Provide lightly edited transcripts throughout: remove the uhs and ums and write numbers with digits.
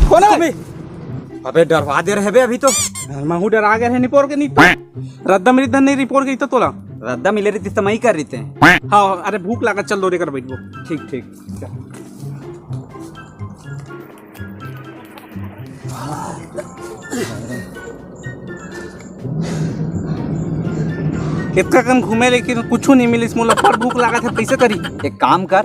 कौन है? अबे डरवा दे रहे बे अभी तो महू डरा गए है निपोर के नहीं रद्दा मेरी धन नहीं रिपोर्ट गई तो तोला रद्दा मिले रही थी ही कर रही थे। हाँ अरे भूख लगा चल दो कर बैठ वो ठीक ठीक कितना कन घूमे लेकिन कुछ नहीं मिली मोला पर भूख लगा था कैसे करी। एक काम कर,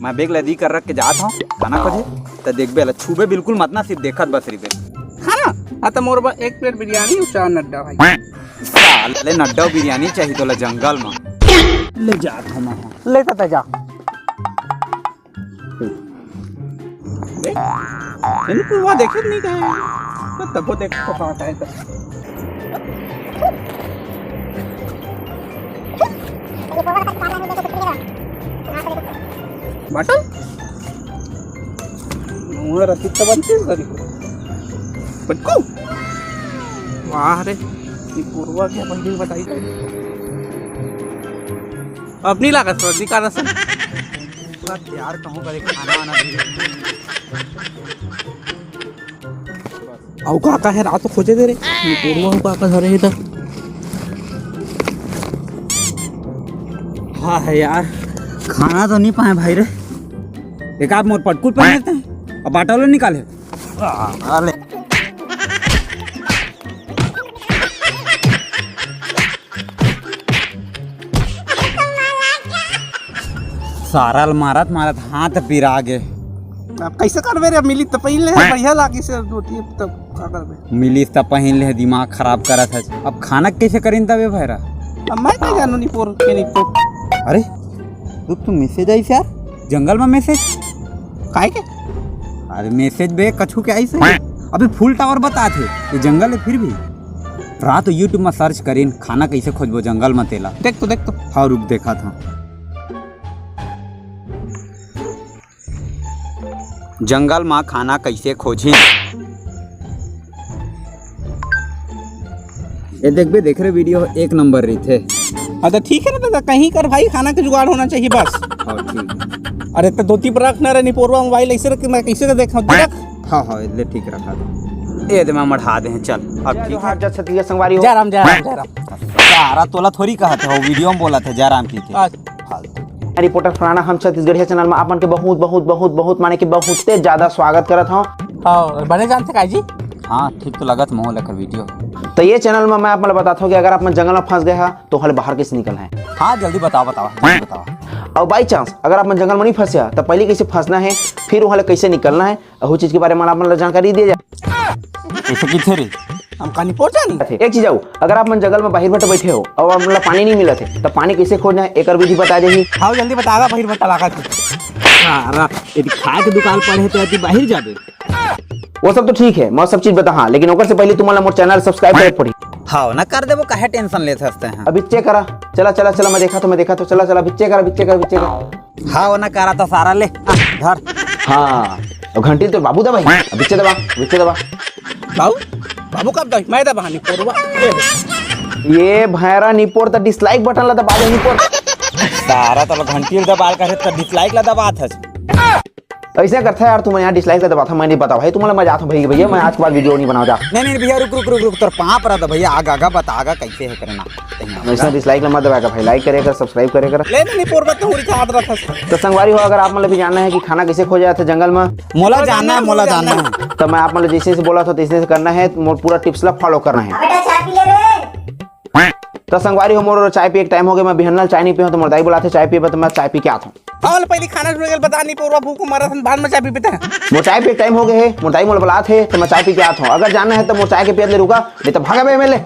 मैं बेग लदी कर रख के जाता हूँ खाना खोजे तो देख बे छूबे बिल्कुल मत ना, सिर्फ देखत बस रही बे खाना। हाँ तो मोर एक प्लेट बिरयानी और 4 नड्डा भाई। साले नड्डा बिरयानी चाहिए तोला जंगल में ले जाता हूँ मैं लेता था जा वहाँ देखे नहीं गए तब वो देख तो कहाँ है बटन रसीद तो बनती है बटको वाह रे ये पूर्वा क्या बंदी बताई अब नहीं लगा सर्दी का रसम यार कहूँ करे खाना वाना आओ काका है रात को खोजे दे रे ये पूर्वा काका धरे है इधर। हाँ है यार खाना तो नहीं पाए भाई रे, एक आप मोर पटकुल पहन लेते हैं और बाटा लो निकाले। अरे सारा मारत मारत हाथ पिरा गे। अब कैसे करबे रे मिली तो पहले बढ़िया लागी से रोटी तब का करबे मिली तो पहन ले दिमाग खराब करत है। अब खाना कैसे करीन तबे भैरा। अब मैं क्या जानू नहीं पोर के नहीं पोर। अरे तू मैसेज आई यार जंगल में मैसेज काहे के? अरे मैसेज बे कछु के आई से अबे फुल टावर बता थे ये जंगल है फिर भी रात यूट्यूब में सर्च करीन खाना कैसे खोजबो जंगल में तेला देख तो हाँ रुक देखा था जंगल में खाना कैसे खोजी। ये देख बे देख रहे वीडियो एक नंबर रही थे। हाँ तो ठीक है ना दादा कहीं कर भाई खाना का जुगाड़ होना चाहिए बस। हाँ ठीक। अरे तो धोती पर रखना रहे निपोरवा मोबाइल ऐसे रख मैं कैसे देखा रख। हाँ हाँ ये ठीक रखा था ये तो मैं मढ़ा दे चल अब ठीक है। छत्तीसगढ़ संगवारी हो। जयराम सारा तोला थोड़ी कहा था वो वीडियो में बोला था जयराम की रिपोर्टर फराना हम छत्तीसगढ़ चैनल में आपन के बहुत बहुत बहुत बहुत माने कि बहुत ज्यादा स्वागत करत हूं। हां बने जानते का जी। हाँ ठीक तो लगत मोह लेकर वीडियो। तो ये चैनल में मैं आप मतलब बताता हूँ कि अगर आप जंगल में फंस गए हैं तो हल बाहर कैसे निकलना है। हाँ जल्दी बताओ और बाई चांस अगर आप जंगल में नहीं फंसे तो पहले कैसे फंसना है फिर वहाँ कैसे निकलना है वो चीज के बारे में आप मतलब जानकारी दिए जाए। ऐसे किथे रे हम कहानी पहुंचा नहीं। एक चीज आओ अगर आप जंगल में बाहर बैठे हो और मतलब पानी नहीं मिला थे तो पानी कैसे खोजना है एक विधि बता देगी। हाँ जल्दी बतागा बाहर बता लगा यदि खाए के दुकान पर है तो बाहर जाबे वो सब तो ठीक है मैं सब चीज बता। हाँ लेकिन ओकर से पहले तुम्हारा मोर चैनल सब्सक्राइब करे पड़ी। हाँ ना कर दे वो काहे टेंशन लेते हंसते हैं। अभी चेक करा चला मैं देखा तो चला बिच्चे करा। हाँ वो ना करा तो सारा ले धर। हाँ घंटी तो बाबू दबा बिच्चे दबा बाबू कब दबाई मैं दबा निपोरवा ये भैरा निपोर तो डिसलाइक बटन ला दबा दे निपोर सारा तो घंटी दबाल कर तो डिसलाइक ला दबा था। ऐसे करता है यार तुम यहाँ डिसलाइक ला दबा था मैं नहीं बता भाई तुम्हारा मजा आता भाई भैया मैं आज के बाद वीडियो नहीं बनाऊंगा। नहीं भैया रुक तो पाँव पर था भैया आगा बतागा कैसे है करना। ऐसा डिसलाइक मत दबाएगा भाई लाइक करेगा सब्सक्राइब करेगा। तो संगवारी हो अगर आप मतलब जानना है कि खाना कैसे खोजा जाता है जंगल में मोला जानना है तो मैं आप मतलब जैसे बोला था तैसे करना है पूरा टिप्स ला फॉलो करना है। तो संगवारी हो मोर चाय पी एक टाइम हो गया मैं बिहनल चाय नहीं पिया तो मोरदाई बोला थे चाय पी तो मैं चाय पी के आता हूँ। हाँ पहले खाना शुरू बता नहीं पूरा भूख मारा था बाद में चाय पी पीता है मोर चाय पे एक टाइम हो गए है मोरदाई मोल बुला थे तो मैं चाय पी के आता हूँ। अगर जानना है तो मोर चाय के पियत ले रुका नहीं तो भागा बे मेले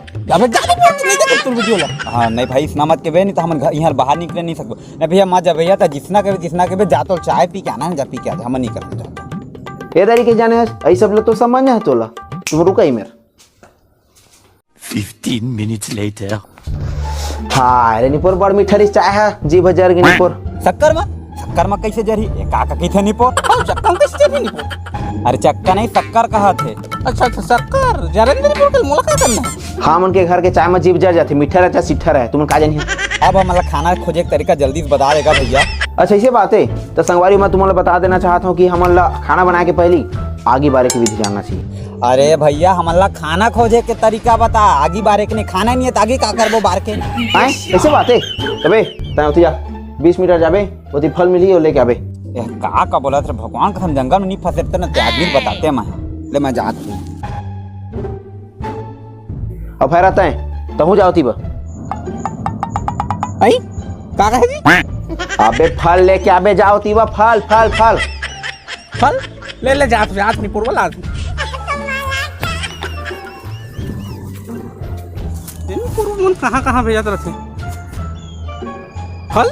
हाँ नहीं भाई इतना मत के नहीं तो हम यहाँ बाहर निकले नहीं सकते नहीं भैया मत जा भैया तो जिसना के जा तो चाय पी के आना जा पी के हम नहीं करना चाहते। ये तरीके जाने है ऐ सब लोग तो सामान्य है तोला तुम रुका ही मेरे 15 minutes later. हाँ रे निपोर बड़ मीठा चाय है जी भजर के निपोर शक्कर में कैसे जरी का कथी निपोर चक्का में कैसे जरी निपोर? अरे चक्का नहीं शक्कर कहा थे। अच्छा शक्कर जरेंद्र निपोर के मुलाकात करना है। हाँ मन के घर के चाय में जीभ जर जाती मीठा रहता सिट्ठा रहे तुम का जानी अब मतलब खाना खोजे के तरीका जल्दी से बता देगा भैया। अच्छा ऐसे बात है तो संगवारी मैं तुम्हें बता देना चाहता हूँ कि हम खाना बनाए के पहले आगे बारे की विधि जानना चाहिए। अरे भैया हमारा खाना खोजे के तरीका बता आगे बारे के नहीं खाना नहीं है तो आगे का करबो बार के आए ऐसे बात है तबे तय उठी जा 20 मीटर जाबे ओती फल मिली और लेके आबे। का बोला थे भगवान का हम जंगल में नहीं फंसे तो ना आदमी बताते मैं ले मैं जात हूँ अब फिर आता है तहु जाओ तीबा आई का कहे जी? अबे फल लेके आबे जाओ तीबा फल फल फल फल ले जात निपोर वाला निपोर मन कहाँ भेजत रहते फल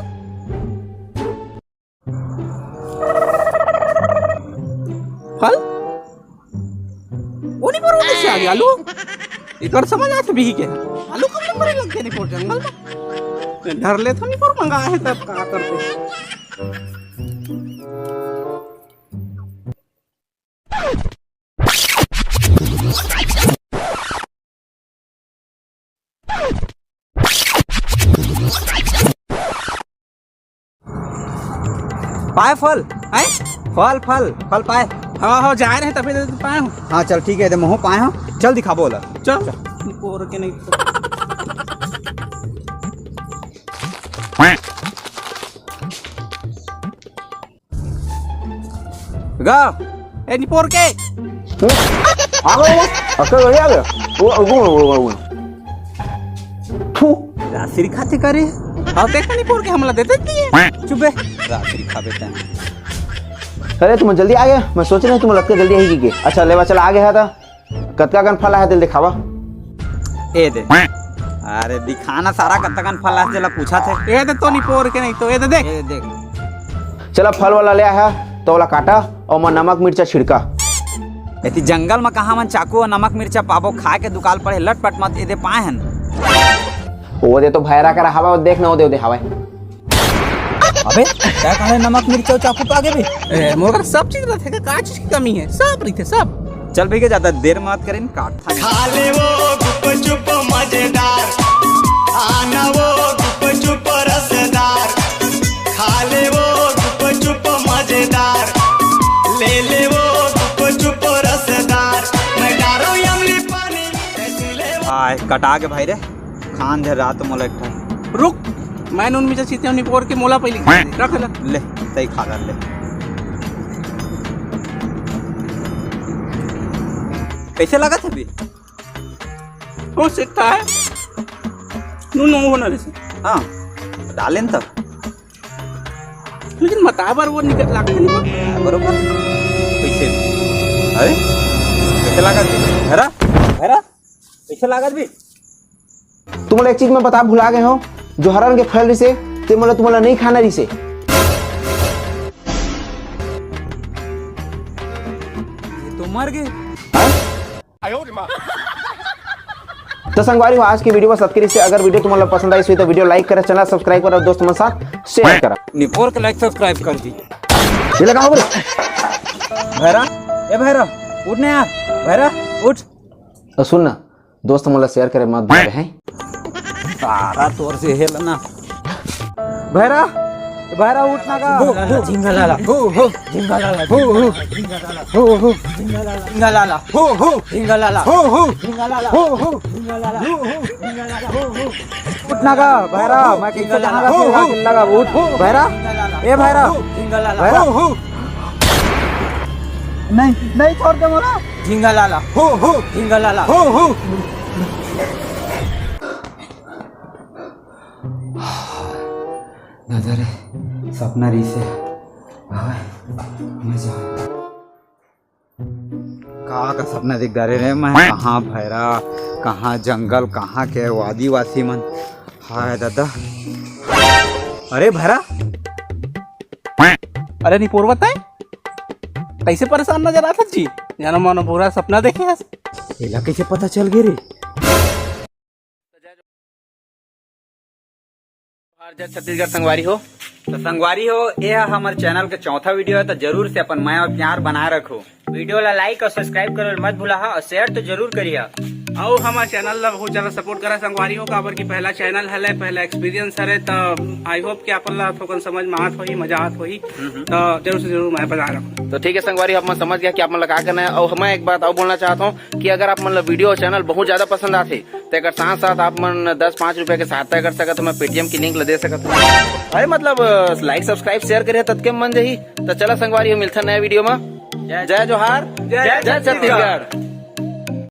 फल वो निपोर वाले से आ गया आलू इधर समझ आते भी के आलू कब नंबर लग गए निपोर जंगल में डर ले तो निपोर मंगा है तब का करते पाए फल आए फल फल फल पाए। हाँ जा रहे तभी तो पाए हूँ। हाँ चल ठीक है मुँह पाए हो चल दिखा बोला चल निपोर के नहीं गा ए निपोर के आ गए अक्का गया वो रात्रि खाते करे हाँ देखा निपोर के हमला देते दिए चुपे रात्रि खा बेटा अरे तुम जल्दी आ गए मैं सोच रहा हूँ तुम लगते जल्दी आई की अच्छा लेवा चला आ गया था कतका गन फल है दिल दिखावा ए दे अरे दिखाना सारा कत्तगन फल है जला पूछा थे ये तो निपोर के नहीं तो ये तो देख ए देख चला फल वाला ले आया तो वाला काटा और मैं नमक मिर्चा छिड़का एती जंगल में कहाँ मन चाकू और नमक मिर्चा पाबो खा के दुकान पड़े लटपट मत ए दे पाए हन वो दे तो भैरा कर हवा देख ना वो दे हवा अबे क्या कहे नमक मिर्चा और चाकू पागे भी मोर सब चीज रहते का चीज की कमी है सब रहते सब चल भैया ज्यादा देर मत करें काट था खा ले वो गुप चुप मजेदार आना वो गुप चुप रसदार खा ले वो गुप चुप मजेदार ले वो गुप चुप रसदार मैं डारो यमली पानी ऐसे ले आए कटा के भाई रे खान दे रात मोला एक रुक मैंने उनमें से सीते निपोर के मोला पहले रख ले सही खा कर ले कैसे लगा था भी वो सिक्का है नून होना जैसे हाँ डालें तब लेकिन मताबर वो निकल लागते नहीं बरोबर कैसे अरे कैसे लगा हेरा हेरा कैसे लगा भी तुम्हारा एक चीज मैं बता भुला गए हो जो हरण के फल रिसे ते मोला तुम्हारा नहीं खाना रिसे तो मर गए तो संगवारी हो आज की वीडियो में सब्सक्राइब से अगर वीडियो तुम्हारा पसंद आई हुई तो वीडियो लाइक करें चैनल सब्सक्राइब करो और दोस्तों के साथ शेयर करा निपोर के लाइक सब्सक्राइब कर दी ये लगा हो बोले भैरा ए भैरा उठ ना यार भैरा उठ और सुन ना दोस्त मोला शेयर करे मत भूल हैं सारा तोर से हेल ना भैरा भैरा उठ ना का झिंगा लाला हो झिंगा लाला हो झिंगा लाला हो झिंगा लाला हो झिंगा लाला हो झिंगा लाला हो उठ ना का भैरा मैं किसको जाना लगा उठ भैरा ए भैरा झिंगा लाला हो नहीं छोड़ दे मोरा झिंगा लाला हो झिंगा लाला हो नजर सपना री से मजा का सपना दिख रहे मैं कहाँ भैरा कहाँ जंगल कहाँ के आदिवासी मन हाय दादा अरे भैरा अरे निपोर बताए कैसे परेशान नजर आता जी? जानो मानो बुरा सपना देखे है। एला कैसे पता चल गए रे? छत्तीसगढ़ संगवारी हो तो संगवारी हो, ये हमारे चैनल का चौथा वीडियो है, तो जरूर से अपन माया और प्यार बनाए रखो। वीडियो ला लाइक और सब्सक्राइब करो मत भूला, और शेयर तो जरूर करिए। और हमारे चैनल ला बहुत ज्यादा सपोर्ट करा संगवारी हो, काबर की पहला चैनल है, पहला एक्सपीरियंस है, तो आई होप कि अपन ला थोड़ा समझ में आत होही, मजा आत होही, तो जरूर से जरूर मैं बता रखो। तो ठीक है संगवारी, अब मैं समझ गया कि आप मतलब क्या करना है। और मैं एक बात और बोलना चाहता हूँ कि अगर आप मतलब वीडियो और चैनल बहुत ज्यादा पसंद आते तो अगर साथ साथ आप मन 10-5 रुपए के सहायता कर सकते तो मैं पेटीएम की लिंक ला दे सकता हूँ। अरे मतलब लाइक सब्सक्राइब शेयर करिए तब के मन जही। तो चला संगवारी हो, मिलता नया वीडियो में। जय जोहार, जय छत्तीसगढ़।